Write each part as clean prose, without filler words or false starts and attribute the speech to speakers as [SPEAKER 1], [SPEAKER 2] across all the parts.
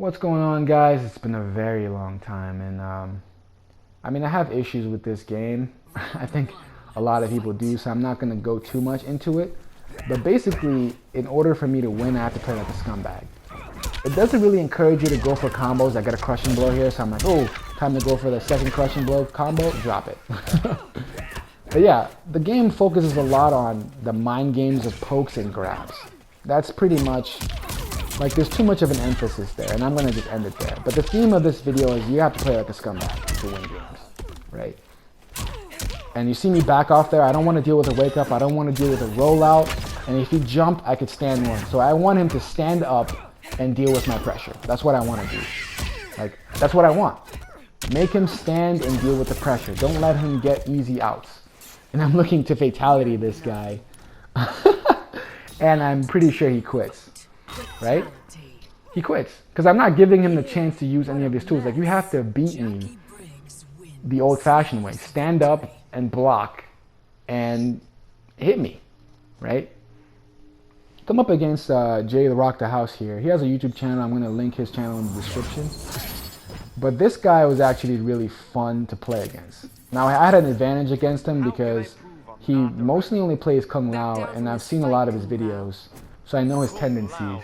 [SPEAKER 1] What's going on, guys? It's been a very long time, and I have issues with this game. I think a lot of people do, so I'm not going to go too much into it. But basically, in order for me to win, I have to play like a scumbag. It doesn't really encourage you to go for combos. I got a crushing blow here, so I'm like, oh, time to go for the second crushing blow combo, drop it. But yeah, the game focuses a lot on the mind games of pokes and grabs. That's pretty much, like, there's too much of an emphasis there, and I'm going to just end it there. But the theme of this video is you have to play like a scumbag to win games, right? And you see me back off there, I don't want to deal with a wake up, I don't want to deal with a rollout, and if he jump, I could stand one. So I want him to stand up and deal with my pressure. That's what I want to do. Like, that's what I want. Make him stand and deal with the pressure. Don't let him get easy outs. And I'm looking to fatality this guy. And I'm pretty sure he quits. Right? He quits. Because I'm not giving him the chance to use any of his tools. Like, you have to beat me the old-fashioned way. Stand up and block and hit me. Right? Come up against Jay the Rock the House here. He has a YouTube channel. I'm going to link his channel in the description. But this guy was actually really fun to play against. Now, I had an advantage against him because he mostly only plays Kung Lao, and I've seen a lot of his videos, so I know his tendencies.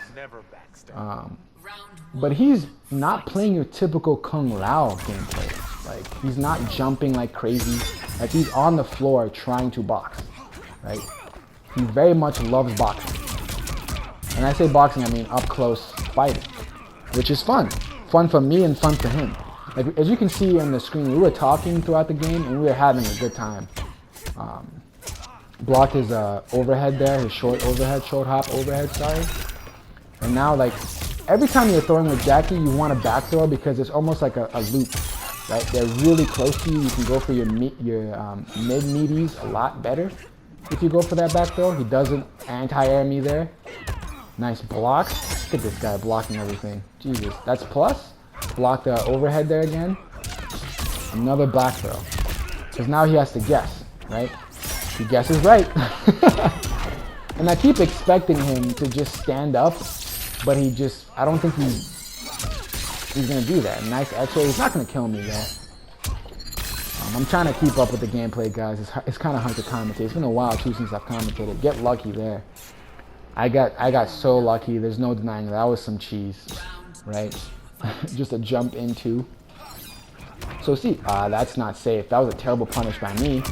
[SPEAKER 1] But he's not playing your typical Kung Lao gameplay. Like, he's not jumping like crazy. Like, he's on the floor trying to box, right? He very much loves boxing. And I say boxing, I mean up close fighting, which is fun. Fun for me and fun for him. Like, as you can see on the screen, we were talking throughout the game and we were having a good time. Blocked his overhead there, his short hop overhead, sorry. And now, like, every time you're throwing with Jackie, you want to back throw because it's almost like a loop, right? They're really close to you. You can go for your mid-meaties a lot better if you go for that back throw. He doesn't anti-air me there. Nice blocks. Look at this guy blocking everything. Jesus, that's plus. Block the overhead there again. Another back throw. Because now he has to guess, right? He guesses right. And I keep expecting him to just stand up, but he just, I don't think he's going to do that. Nice X-ray. He's not going to kill me, though. I'm trying to keep up with the gameplay, guys. It's kind of hard to commentate. It's been a while, too, since I've commentated. Get lucky there. I got so lucky. There's no denying that. That was some cheese, right? Just a jump into. So see, that's not safe. That was a terrible punish by me.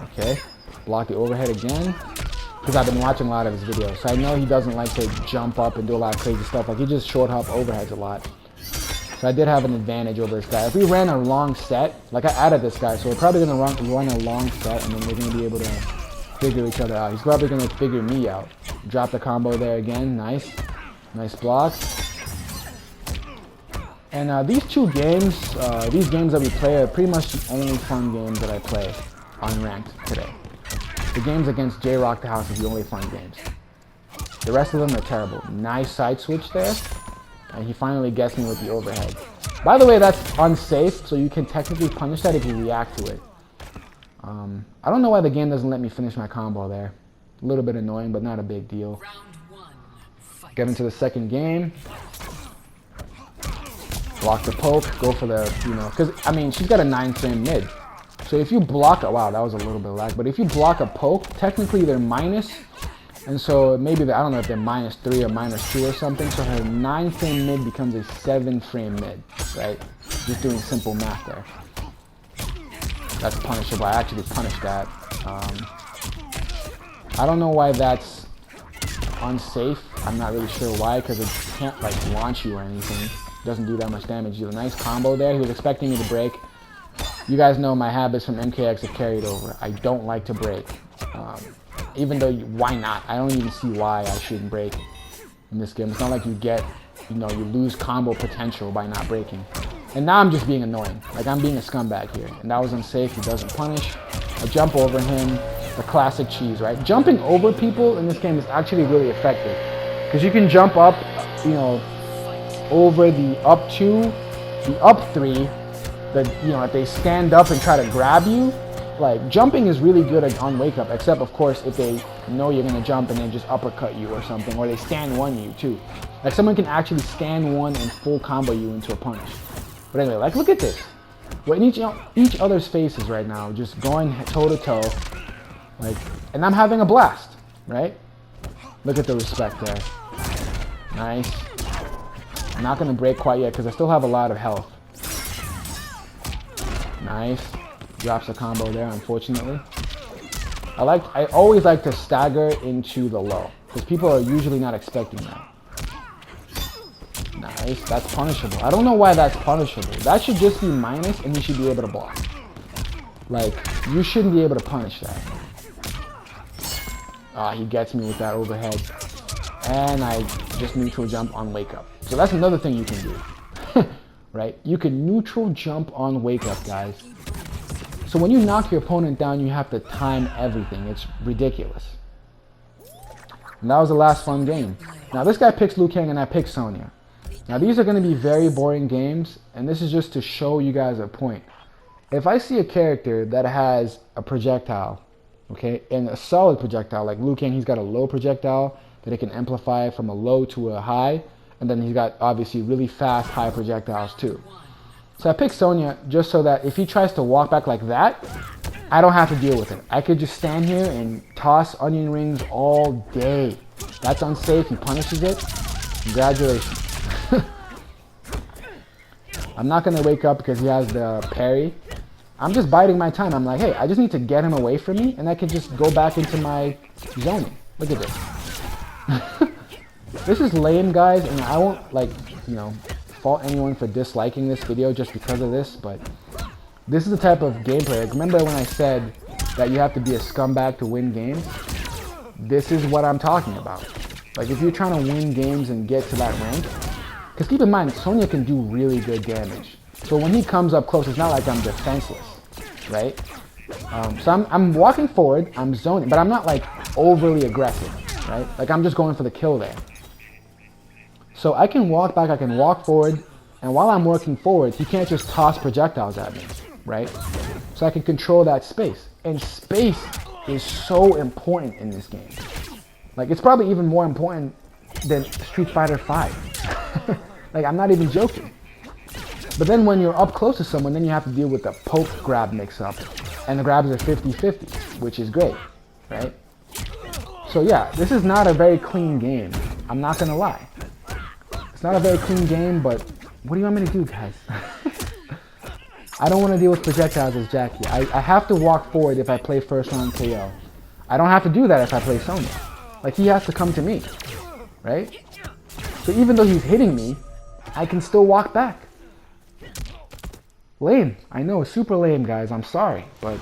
[SPEAKER 1] Okay, block the overhead again. Because I've been watching a lot of his videos, so I know he doesn't like to jump up and do a lot of crazy stuff. Like, he just short hop overheads a lot. So I did have an advantage over this guy. If we ran a long set, like, I added this guy, so we're probably gonna run a long set, and then we're gonna be able to figure each other out. He's probably gonna figure me out. Drop the combo there again. Nice blocks. And these two games, these games that we play are pretty much the only fun games that I play unranked today. The games against J-Rock the House is the only fun games. The rest of them are terrible. Nice side switch there. And he finally gets me with the overhead. By the way, that's unsafe, so you can technically punish that if you react to it. I don't know why the game doesn't let me finish my combo there. A little bit annoying, but not a big deal. Get into the second game. Block the poke, go for the, because, I mean, she's got a 9-frame mid. So if you block, wow, that was a little bit lag, but if you block a poke, technically they're minus, and so maybe, I don't know if they're -3 or -2 or something, so her 9-frame mid becomes a 7-frame mid, right? Just doing simple math there. That's punishable. I actually punished that. I don't know why that's unsafe. I'm not really sure why, because it can't, like, launch you or anything. Doesn't do that much damage. You have a nice combo there. He was expecting me to break. You guys know my habits from MKX have carried over. I don't like to break. Even though, why not? I don't even see why I shouldn't break in this game. It's not like you get, you lose combo potential by not breaking. And now I'm just being annoying. Like, I'm being a scumbag here. And that was unsafe. He doesn't punish. I jump over him. The classic cheese, right? Jumping over people in this game is actually really effective. Because you can jump up, over the up 2, the up 3, that, if they stand up and try to grab you, like, jumping is really good on wake up, except of course if they know you're gonna jump and they just uppercut you or something, or they stand one you too. Like someone can actually stand one and full combo you into a punish. But anyway, like look at this. We're in each other's faces right now, just going toe to toe. Like, and I'm having a blast, right? Look at the respect there. Nice. I'm not gonna break quite yet because I still have a lot of health. Nice. Drops a combo there, unfortunately. I always like to stagger into the low because people are usually not expecting that. Nice. That's punishable. I don't know why that's punishable. That should just be minus and you should be able to block. Like, you shouldn't be able to punish that. Ah, he gets me with that overhead. And I just neutral jump on wake up. So that's another thing you can do. Right? You can neutral jump on wake up, guys. So when you knock your opponent down, you have to time everything. It's ridiculous. And that was the last fun game. Now this guy picks Liu Kang and I pick Sonya. Now these are going to be very boring games, and this is just to show you guys a point. If I see a character that has a projectile, okay, and a solid projectile, like Liu Kang, he's got a low projectile that it can amplify from a low to a high, and then he's got obviously really fast high projectiles too. So I pick Sonya just so that if he tries to walk back like that, I don't have to deal with it. I could just stand here and toss onion rings all day. That's unsafe. He punishes it. Congratulations. I'm not going to wake up because he has the parry. I'm just biding my time. I'm like, hey, I just need to get him away from me and I can just go back into my zoning. Look at this. This is lame, guys, and I won't, like, you know, fault anyone for disliking this video just because of this, but this is the type of gameplay. Like, remember when I said that you have to be a scumbag to win games? This is what I'm talking about. Like, if you're trying to win games and get to that rank, because keep in mind, Sonya can do really good damage. So when he comes up close, it's not like I'm defenseless, right? So I'm walking forward, I'm zoning, but I'm not like overly aggressive, right? Like I'm just going for the kill there. So I can walk back, I can walk forward, and while I'm working forward, he can't just toss projectiles at me, right? So I can control that space. And space is so important in this game. Like, it's probably even more important than Street Fighter V. Like, I'm not even joking. But then when you're up close to someone, then you have to deal with the poke grab mix-up. And the grabs are 50-50, which is great, right? So yeah, this is not a very clean game. I'm not gonna lie. It's not a very clean game, but what do you want me to do, guys? I don't want to deal with projectiles as Jackie. I have to walk forward if I play first round KO. I don't have to do that if I play Sonya. Like, he has to come to me, right? So even though he's hitting me, I can still walk back. Lame. I know, super lame, guys. I'm sorry, but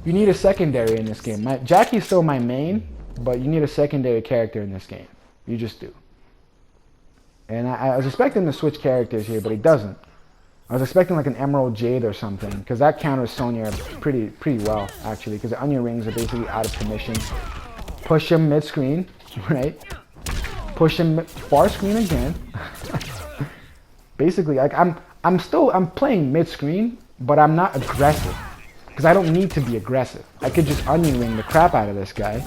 [SPEAKER 1] you need a secondary in this game. Jackie's still my main, but you need a secondary character in this game. You just do. And I was expecting to switch characters here, but he doesn't. I was expecting like an Emerald Jade or something, because that counters Sonya pretty well, actually, because the onion rings are basically out of commission. Push him mid-screen, right? Push him far screen again. Basically, like I'm playing mid-screen, but I'm not aggressive, because I don't need to be aggressive. I could just onion ring the crap out of this guy,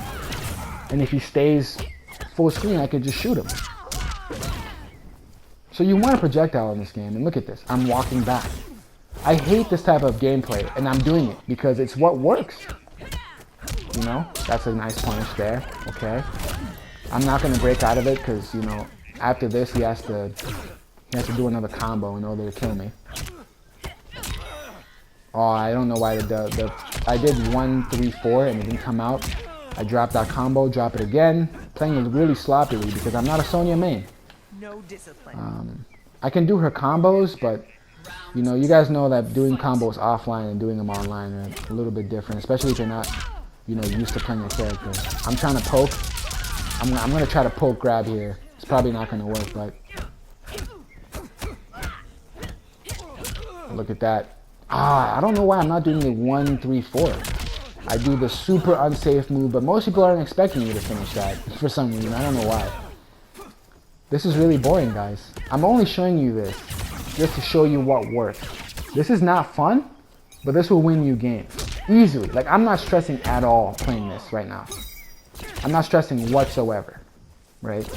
[SPEAKER 1] and if he stays full screen, I could just shoot him. So you want a projectile in this game, and look at this. I'm walking back. I hate this type of gameplay, and I'm doing it because it's what works. You know, that's a nice punish there. Okay, I'm not gonna break out of it because, you know, after this he has to do another combo in order to kill me. Oh, I don't know why I did 1-3-4 and it didn't come out. I dropped that combo, drop it again. Playing it really sloppily because I'm not a Sonya main.
[SPEAKER 2] No discipline.
[SPEAKER 1] I can do her combos, but you know, you guys know that doing combos offline and doing them online are a little bit different, especially if you're not, you know, used to playing a character. I'm trying to poke. I'm gonna try to poke grab here. It's probably not gonna work, but look at that. I don't know why I'm not doing the 1-3-4. I do the super unsafe move, but most people aren't expecting me to finish that for some reason. I don't know why. This is really boring, guys. I'm only showing you this just to show you what works. This is not fun, but this will win you games easily. Like, I'm not stressing at all playing this right now. I'm not stressing whatsoever, right?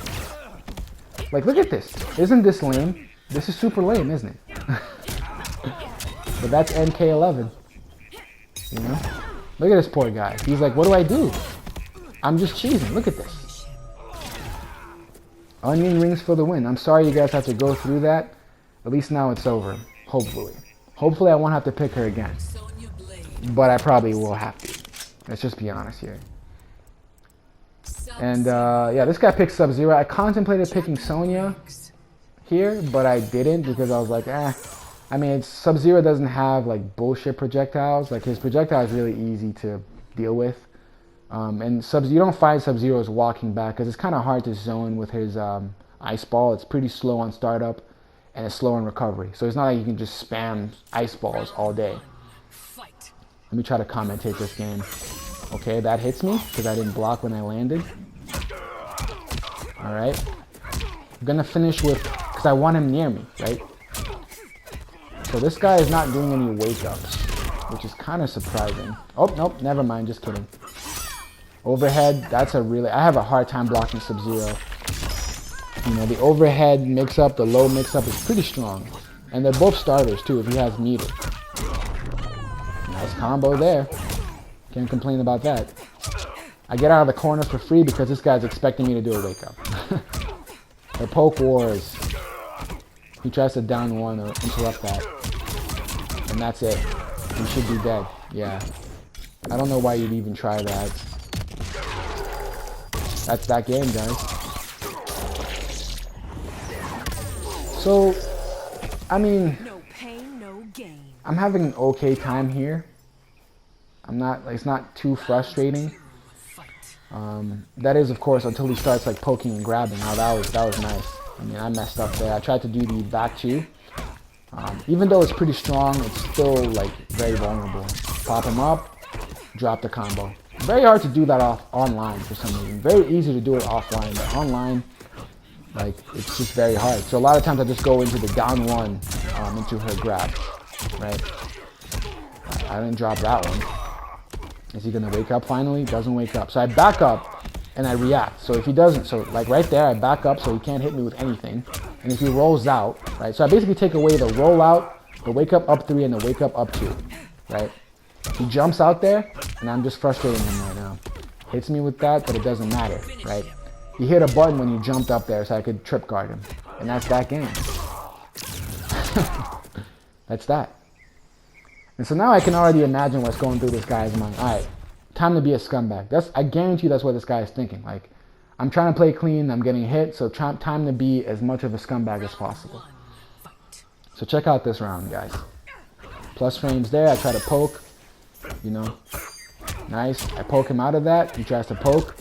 [SPEAKER 1] Like, look at this. Isn't this lame? This is super lame, isn't it? But that's MK11. You know? Look at this poor guy. He's like, what do I do? I'm just cheesing. Look at this. Onion rings for the win. I'm sorry you guys have to go through that. At least now it's over. Hopefully. Hopefully I won't have to pick her again. But I probably will have to. Let's just be honest here. And yeah, this guy picked Sub-Zero. I contemplated picking Sonya here, but I didn't because I was like, I mean, Sub-Zero doesn't have like bullshit projectiles. Like his projectile is really easy to deal with. And you don't find Sub-Zero's walking back because it's kind of hard to zone with his Ice Ball. It's pretty slow on startup and it's slow in recovery. So it's not like you can just spam Ice Balls all day. Let me try to commentate this game. Okay, that hits me because I didn't block when I landed. Alright. I'm going to finish with, because I want him near me, right? So this guy is not doing any wake-ups, which is kind of surprising. Oh, nope, never mind, just kidding. Overhead, that's a really, I have a hard time blocking Sub-Zero. You know, the overhead mix-up, the low mix-up is pretty strong. And they're both starters, too, if he has meter. Nice combo there. Can't complain about that. I get out of the corners for free because this guy's expecting me to do a wake-up. The poke wars. He tries to down one or interrupt that. And that's it. He should be dead. Yeah. I don't know why you'd even try that. That's that game, guys. So, I mean,
[SPEAKER 2] no pain, no gain.
[SPEAKER 1] I'm having an okay time here. I'm not, like, it's not too frustrating. That is, of course, until he starts like poking and grabbing. Now that was nice. I mean, I messed up there. I tried to do the back two. Even though it's pretty strong, it's still like very vulnerable. Pop him up, drop the combo. Very hard to do that online for some reason. Very easy to do it offline, but online, like, it's just very hard. So a lot of times I just go into the down one, into her grab, right? I didn't drop that one. Is he gonna wake up finally? Doesn't wake up. So I back up and I react. So if he doesn't, so like right there, I back up so he can't hit me with anything. And if he rolls out, right? So I basically take away the roll out, the wake up 3, and the wake up 2, right? He jumps out there and I'm just frustrating him right now. Hits me with that, but it doesn't matter, right? He hit a button when you jumped up there so I could trip guard him. And that's that game. That's that. And so now I can already imagine what's going through this guy's mind. Alright, time to be a scumbag. I guarantee you that's what this guy is thinking. Like, I'm trying to play clean, I'm getting hit, so time to be as much of a scumbag as possible. So check out this round, guys. Plus frames there, I try to poke, you know. Nice, I poke him out of that, he tries to poke.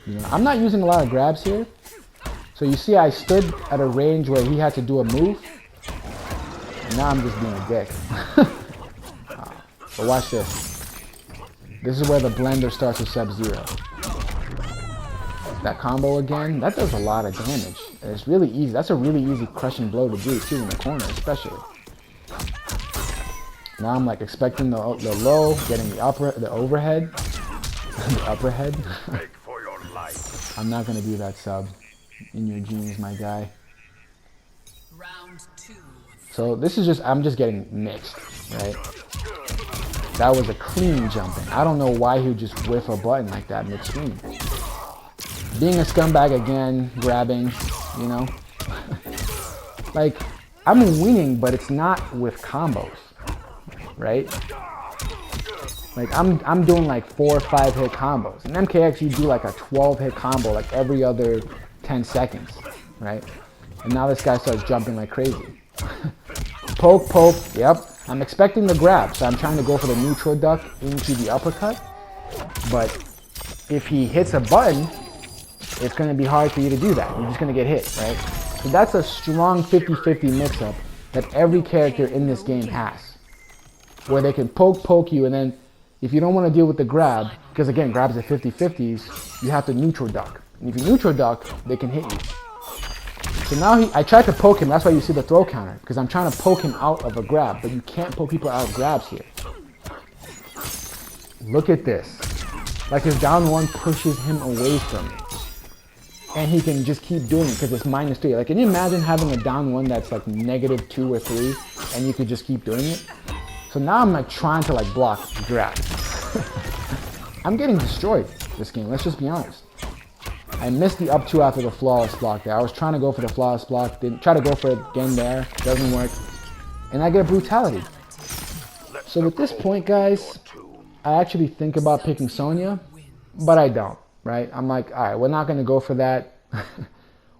[SPEAKER 1] You know, I'm not using a lot of grabs here. So you see I stood at a range where he had to do a move. And now I'm just being a dick. But watch this. This is where the blender starts with Sub-Zero. That combo again, that does a lot of damage. And it's really easy. That's a really easy crushing blow to do too in the corner especially. Now I'm like expecting the low, getting the overhead. The upper head. I'm not gonna do that, Sub. In your jeans, my guy.
[SPEAKER 2] Round 2.
[SPEAKER 1] So this is just, I'm just getting mixed, right? That was a clean jumping. I don't know why he would just whiff a button like that mid-screen. Being a scumbag again, grabbing, you know? Like, I'm winning, but it's not with combos, right? Like, I'm doing like 4 or 5 hit combos. In MKX, you do like a 12 hit combo like every other 10 seconds, right? And now this guy starts jumping like crazy. Poke, poke, yep. I'm expecting the grab, so I'm trying to go for the neutral duck into the uppercut. But if he hits a button, it's going to be hard for you to do that. You're just going to get hit, right? So that's a strong 50-50 mix-up that every character in this game has. Where they can poke you, and then if you don't want to deal with the grab, because again, grabs are 50-50s, you have to neutral duck. And if you neutral duck, they can hit you. So now I tried to poke him, that's why you see the throw counter, because I'm trying to poke him out of a grab, but you can't poke people out of grabs here. Look at this. Like his down one pushes him away from me. and he can just keep doing it because it's -3. Like, can you imagine having a down one that's like -2 or 3, and you could just keep doing it? So now I'm like trying to like block, grab. I'm getting destroyed this game, let's just be honest. I missed the up 2 after the flawless block there. I was trying to go for the flawless block, didn't try to go for it again there, doesn't work. And I get a brutality. So at this point, guys, I actually think about picking Sonya, but I don't, right? I'm like, all right, we're not going to go for that.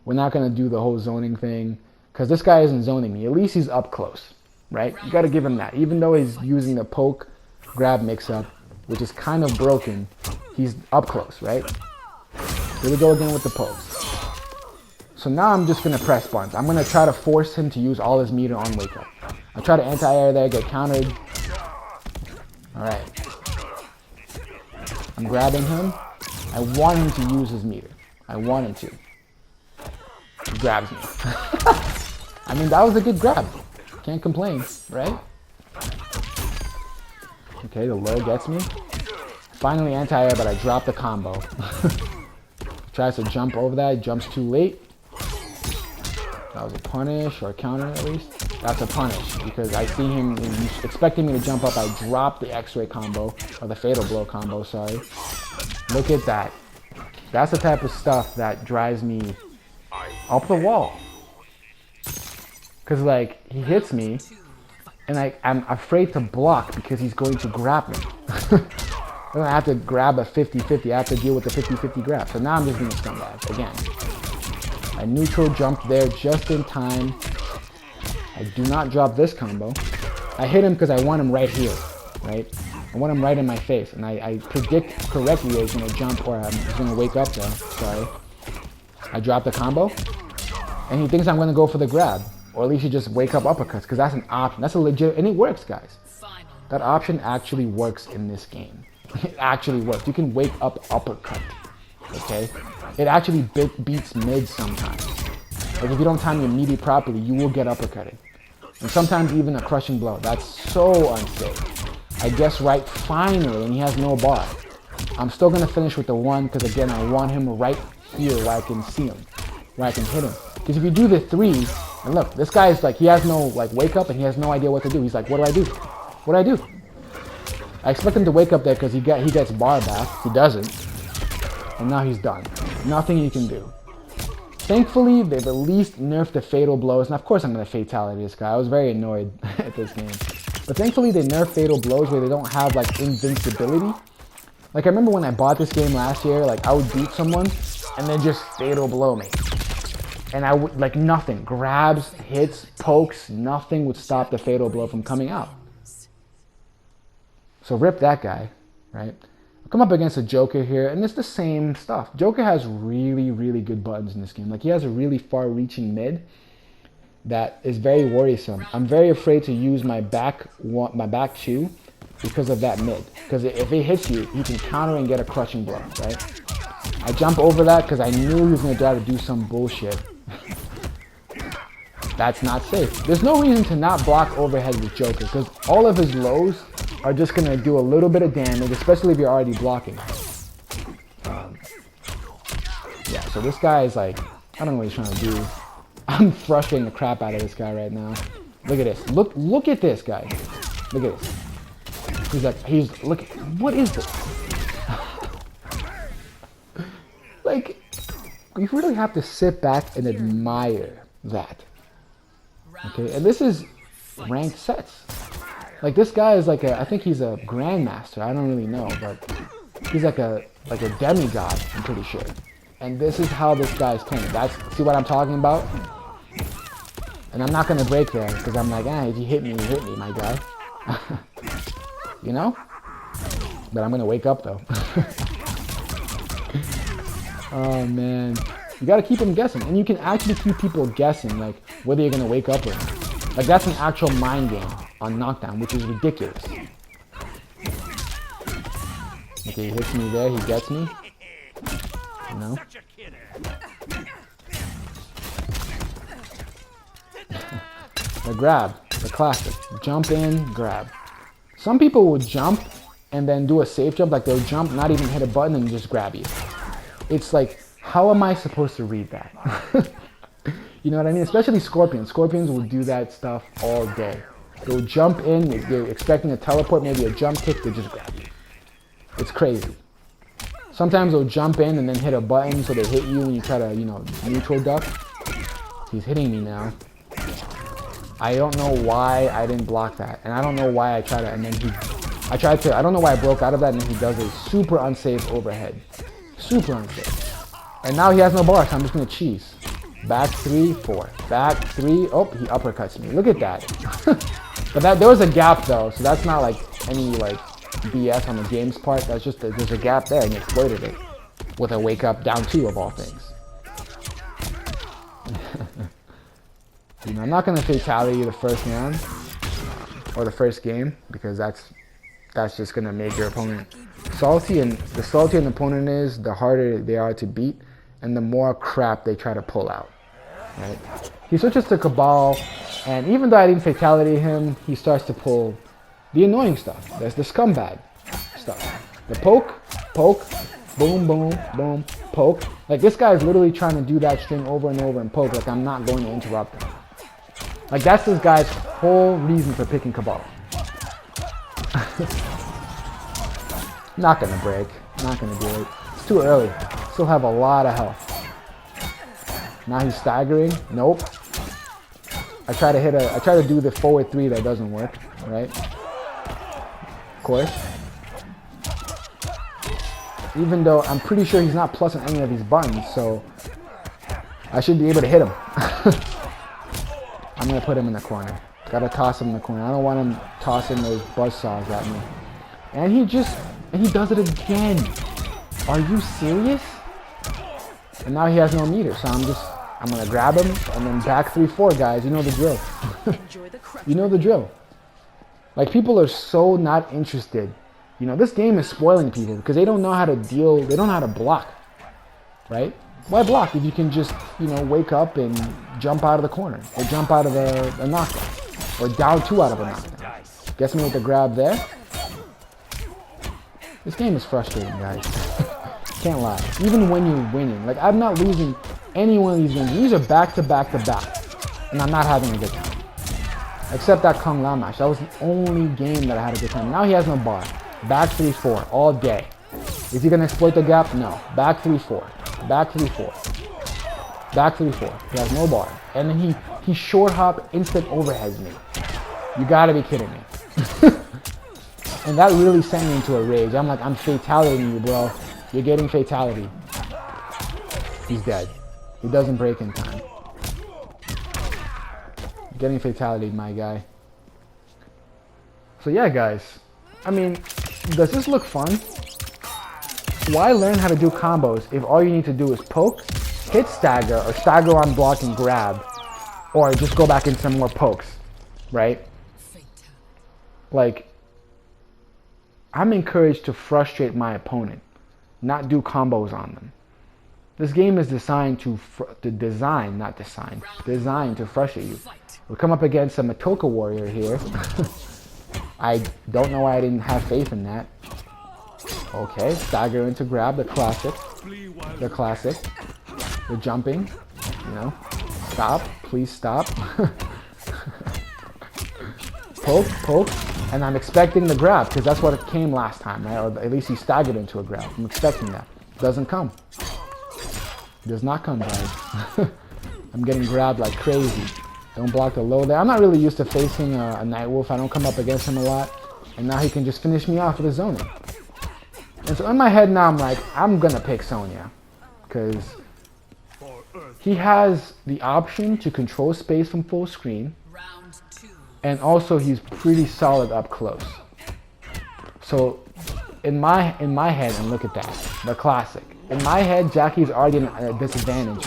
[SPEAKER 1] We're not going to do the whole zoning thing because this guy isn't zoning me. At least he's up close, right? You got to give him that. Even though he's using the poke grab mix-up, which is kind of broken, he's up close, right? Here we go again with the pokes. So now I'm just going to press buttons. I'm going to try to force him to use all his meter on wake up. I try to anti-air there, get countered. Alright. I'm grabbing him. I want him to use his meter. I want him to. He grabs me. I mean, that was a good grab. Can't complain, right? Okay, the low gets me. Finally anti-air, but I drop the combo. Tries to jump over that, jumps too late. That was a punish, or a counter at least. That's a punish, because I see him expecting me to jump up. I drop the X-ray combo, or the fatal blow combo, sorry. Look at that. That's the type of stuff that drives me up the wall. Because, like, he hits me, and I'm afraid to block because he's going to grab me. I have to grab a 50-50. I have to deal with the 50-50 grab. So now I'm just being a scumbag again. I neutral jumped there just in time. I do not drop this combo. I hit him because I want him right here, right? I want him right in my face. And I predict correctly that he's going to jump or he's going to wake up there. Sorry. I drop the combo. And he thinks I'm going to go for the grab. Or at least you just wake up uppercuts because that's an option. That's a legit, and it works, guys. That option actually works in this game. It actually works. You can wake up uppercut, okay? It actually beats mid sometimes. Like if you don't time your melee properly, you will get uppercutted. And sometimes even a crushing blow. That's so unsafe. I guess right finally, and he has no bar. I'm still gonna finish with the 1 because again, I want him right here where I can see him, where I can hit him. Because if you do the 3, and look, this guy is like, he has no like wake up and he has no idea what to do. He's like, what do I do? What do I do? I expect him to wake up there because he gets bar back. He doesn't. And now he's done. Nothing he can do. Thankfully, they've at least nerfed the fatal blows. And of course I'm going to fatality this guy. I was very annoyed at this game. But thankfully they nerfed fatal blows where they don't have like invincibility. Like I remember when I bought this game last year, like I would beat someone and then just fatal blow me. And I would, like nothing. Grabs, hits, pokes, nothing would stop the fatal blow from coming out. So rip that guy, right? I'll come up against a Joker here, and it's the same stuff. Joker has really, really good buttons in this game. Like he has a really far-reaching mid that is very worrisome. I'm very afraid to use my back 2 because of that mid. Because if it hits you, you can counter and get a crushing blow, right? I jump over that because I knew he was going to try to do some bullshit. That's not safe. There's no reason to not block overhead with Joker because all of his lows are just going to do a little bit of damage, especially if you're already blocking. Yeah, so this guy is like, I don't know what he's trying to do. I'm frustrating the crap out of this guy right now. Look at this. Look at this guy. Look at this. Look, what is this? Like, you really have to sit back and admire that. Okay, and this is ranked sets. Like this guy is like I think he's a grandmaster. I don't really know, but he's like a demigod. I'm pretty sure. And this is how this guy is playing. See what I'm talking about? And I'm not gonna break there because I'm like, if you hit me, my guy. You know? But I'm gonna wake up though. Oh man. You gotta keep them guessing. And you can actually keep people guessing, like, whether you're gonna wake up or not. Like, that's an actual mind game on knockdown, which is ridiculous. Okay, he hits me there, he gets me. You know? The grab, the classic. Jump in, grab. Some people will jump and then do a safe jump, like they'll jump, not even hit a button and just grab you. It's like, How am I supposed to read that? You know what I mean? Especially scorpions. Scorpions will do that stuff all day. They'll jump in, they're expecting a teleport, maybe a jump kick, they just grab you. It's crazy. Sometimes they'll jump in and then hit a button so they hit you when you try to, you know, neutral duck. He's hitting me now. I don't know why I didn't block that. And I don't know why I tried to, and then I don't know why I broke out of that, and then he does a super unsafe overhead. Super unsafe. And now he has no bar, so I'm just gonna cheese. Back 3, 4. Back 3, oh, he uppercuts me. Look at that. But there was a gap though, so that's not like any like BS on the game's part. That's just there's a gap there, and he exploited it with a wake up down 2 of all things. You know, I'm not gonna fatality the first round or the first game because that's just gonna make your opponent salty, and the saltier an opponent is, the harder they are to beat, and the more crap they try to pull out. Right? He switches to Cabal, and even though I didn't fatality him, he starts to pull the annoying stuff. There's the scumbag stuff. The poke, boom, boom, boom, poke. Like this guy is literally trying to do that string over and over and poke like I'm not going to interrupt him. Like that's this guy's whole reason for picking Cabal. Not gonna break. Not gonna do it. It's too early. Still have a lot of health. Now he's staggering. Nope. I try to do the forward 3 that doesn't work, right? Of course. Even though I'm pretty sure he's not plus on any of these buttons, so I should be able to hit him. I'm gonna put him in the corner. Gotta toss him in the corner. I don't want him tossing those buzzsaws at me. And he does it again. Are you serious? And now he has no meter, so I'm gonna grab him and then back 3, 4 guys. You know the drill. You know the drill. Like people are so not interested. You know, this game is spoiling people because they don't know how to deal, they don't know how to block. Right? Why block if you can just, you know, wake up and jump out of the corner or jump out of a knockdown or down 2 out of a knockdown. Gets me with the grab there. This game is frustrating, guys. Can't lie. Even when you're winning. Like, I'm not losing any one of these games. These are back to back to back. And I'm not having a good time. Except that Kung Lao match. That was the only game that I had a good time. Now he has no bar. Back 3, 4 all day. Is he going to exploit the gap? No. Back 3, 4. Back 3, 4. Back 3, 4. He has no bar. And then he short hop instant overheads me. You gotta be kidding me. And that really sent me into a rage. I'm like, I'm fatalitying you, bro. You're getting fatality. He's dead. He doesn't break in time. Getting fatality, my guy. So yeah, guys. I mean, does this look fun? Why learn how to do combos if all you need to do is poke, hit stagger, or stagger on block and grab, or just go back into some more pokes, right? Like, I'm encouraged to frustrate my opponent, not do combos on them. This game is designed designed to frustrate you. We come up against a Matoka warrior here. I don't know why I didn't have faith in that. Okay, stagger into grab, the classic. The jumping, you know. Stop, please stop. Poke, and I'm expecting the grab, because that's what it came last time, right? Or at least he staggered into a grab. I'm expecting that. Doesn't come. Does not come, guys. I'm getting grabbed like crazy. Don't block the low there. I'm not really used to facing a Nightwolf. I don't come up against him a lot. And now he can just finish me off with a zoning. And so in my head now, I'm like, I'm going to pick Sonya. Because he has the option to control space from full screen. And also he's pretty solid up close. So in my head, and look at that, the classic. In my head, Jackie's already at a disadvantage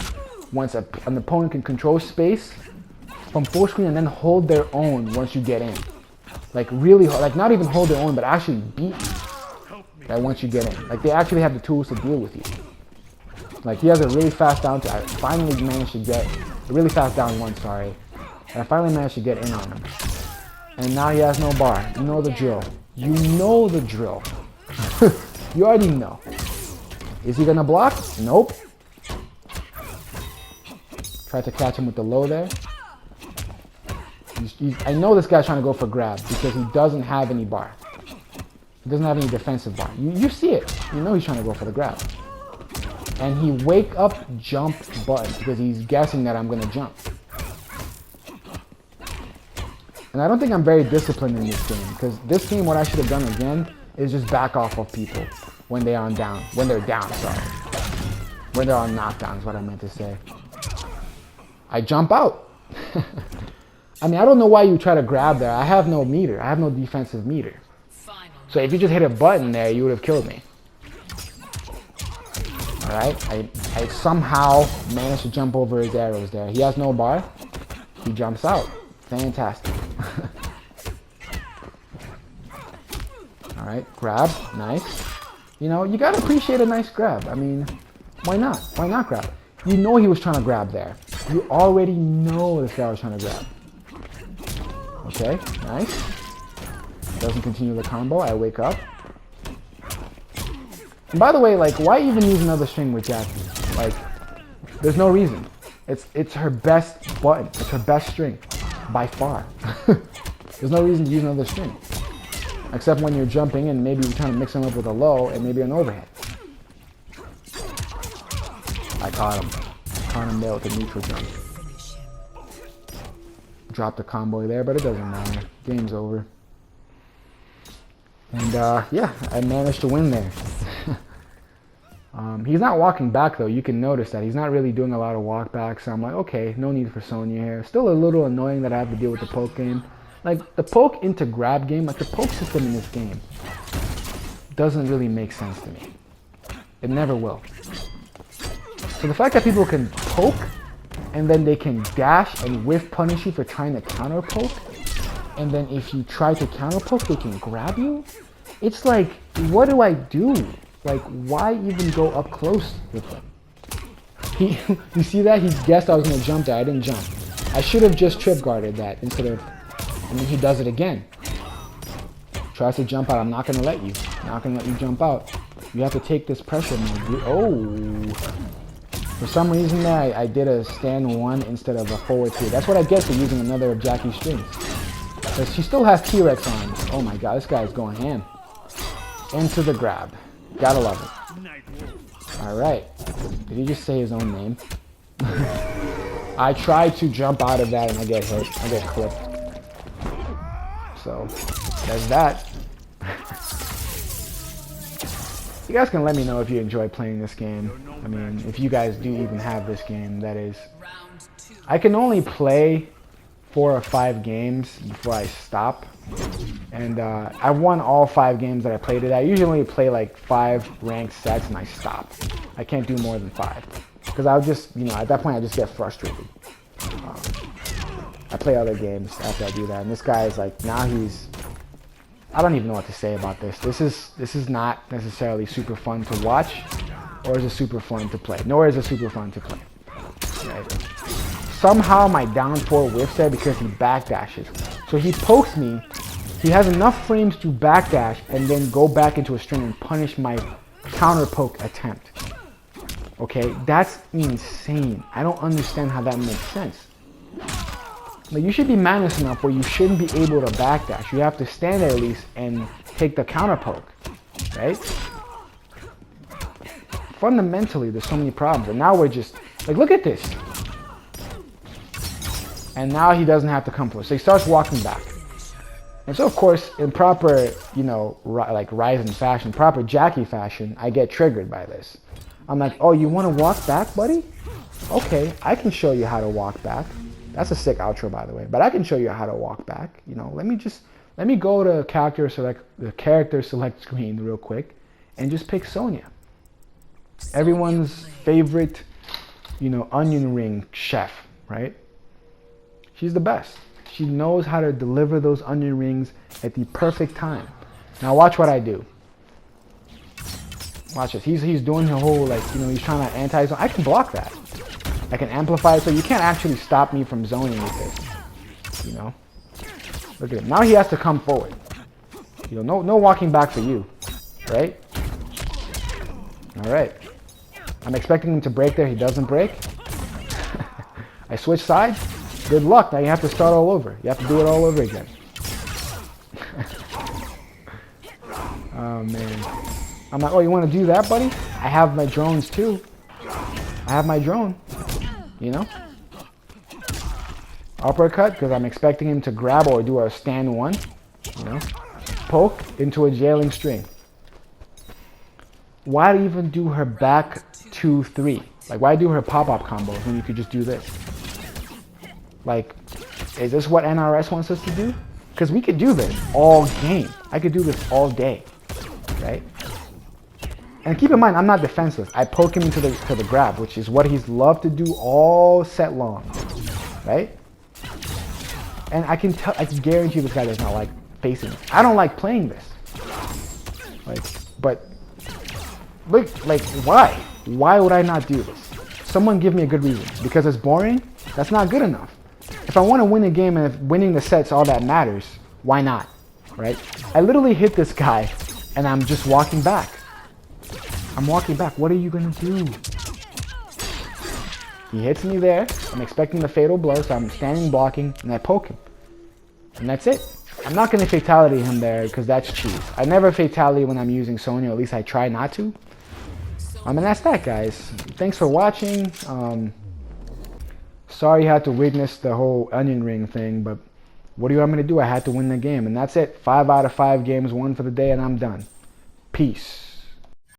[SPEAKER 1] once an opponent can control space from full screen and then hold their own once you get in. Like really, like not even hold their own, but actually beat you. That once you get in. Like they actually have the tools to deal with you. Like he has a really fast down I finally managed to get, a really fast down 1, sorry. And I finally managed to get in on him. And now he has no bar. You know the drill. You know the drill. You already know. Is he gonna block? Nope. Tried to catch him with the low there. I know this guy's trying to go for grab because he doesn't have any bar. He doesn't have any defensive bar. You see it. You know he's trying to go for the grab. And he wake up jump button because he's guessing that I'm going to jump. And I don't think I'm very disciplined in this game because this game, what I should have done again is just back off of people when they are down. When they're down, sorry. When they're on knockdown is what I meant to say. I jump out. I mean, I don't know why you try to grab there. I have no meter. I have no defensive meter. So if you just hit a button there, you would have killed me. Alright, I somehow managed to jump over his arrows there. He has no bar. He jumps out. Fantastic. Alright, grab. Nice. You know, you gotta appreciate a nice grab. I mean, why not? Why not grab? You know he was trying to grab there. You already know this guy was trying to grab. Okay, nice. Doesn't continue the combo. I wake up. And by the way, like, why even use another string with Jackie? Like, there's no reason. It's her best button. It's her best string, by far. There's no reason to use another string. Except when you're jumping and maybe you're trying to mix them up with a low and maybe an overhead. I caught him. Caught him there with a neutral jump. Dropped the combo there, but it doesn't matter. Game's over. And yeah, I managed to win there. He's not walking back though. You can notice that he's not really doing a lot of walk back. So I'm like, okay, no need for Sonya here. Still a little annoying that I have to deal with the poke game. Like the poke into grab game, like the poke system in this game doesn't really make sense to me. It never will. So the fact that people can poke and then they can dash and whiff punish you for trying to counter poke, and then if you try to counter poke, they can grab you. It's like, what do I do? Like, why even go up close with them? You see that? He guessed I was going to jump there. I didn't jump. I should have just trip guarded that instead of, and then he does it again. Tries to jump out. I'm not going to let you. Not going to let you jump out. You have to take this pressure mode. Oh. For some reason there, I did a stand one instead of a forward two. That's what I get for using another of Jackie's strings. Because she still has T-Rex on. Oh my god, this guy's going ham. Into the grab. Gotta love it. Alright. Did he just say his own name? I tried to jump out of that and I get hit. I get clipped. So, there's that. You guys can let me know if you enjoy playing this game. I mean, if you guys do even have this game, that is. I can only play 4 or 5 games before I stop. And I won all 5 games that I played today. I usually play like 5 ranked sets and I stop. I can't do more than 5. Because I'll just, you know, at that point I just get frustrated. I play other games after I do that. And this guy is like, now he's... I don't even know what to say about this. This is not necessarily super fun to watch, or is it super fun to play? Nor is it super fun to play. Right? Somehow my down 4 whiffs there because he backdashes. So he pokes me. He has enough frames to backdash and then go back into a string and punish my counter poke attempt. Okay, that's insane. I don't understand how that makes sense. Like, you should be managed enough where you shouldn't be able to backdash. You have to stand there at least and take the counter poke, right? Fundamentally, there's so many problems. And now we're just, like, look at this. And now he doesn't have to come close. So he starts walking back. And so, of course, in proper, you know, like Ryzen fashion, proper Jackie fashion, I get triggered by this. I'm like, oh, you want to walk back, buddy? Okay, I can show you how to walk back. That's a sick outro, by the way. But I can show you how to walk back. You know, let me go to the character select screen real quick, and just pick Sonya. Everyone's favorite, you know, onion ring chef, right? She's the best. She knows how to deliver those onion rings at the perfect time. Now watch what I do. Watch this. He's doing the whole, like, you know, he's trying to anti-zone. I can block that. I can amplify it, so you can't actually stop me from zoning with this. You know? Look at him. Now he has to come forward. You know, no walking back for you. Right? Alright. I'm expecting him to break there. He doesn't break. I switch sides. Good luck. Now you have to start all over. You have to do it all over again. Oh man. I'm like, oh, you want to do that, buddy? I have my drones too. I have my drone. You know? Uppercut, because I'm expecting him to grab or do a stand one. You know? Poke into a jailing string. Why even do her back 2-3? Like, why do her pop-up combos when you could just do this? Like, is this what NRS wants us to do? Because we could do this all game. I could do this all day, right? And keep in mind, I'm not defenseless. I poke him into the grab, which is what he's loved to do all set long, right? And I can guarantee this guy does not like facing this. I don't like playing this. Like, but look, like, why? Why would I not do this? Someone give me a good reason. Because it's boring? That's not good enough. If I want to win a game and if winning the set's all that matters, why not? Right? I literally hit this guy and I'm just walking back. I'm walking back. What are you going to do? He hits me there. I'm expecting the fatal blow, so I'm standing blocking and I poke him. And that's it. I'm not going to fatality him there because that's cheese. I never fatality when I'm using Sonya, at least I try not to. And that's that, guys. Thanks for watching. Sorry you had to witness the whole onion ring thing, but what do you want me to do? I had to win the game, and that's it. 5 out of 5 games won for the day, and I'm done. Peace.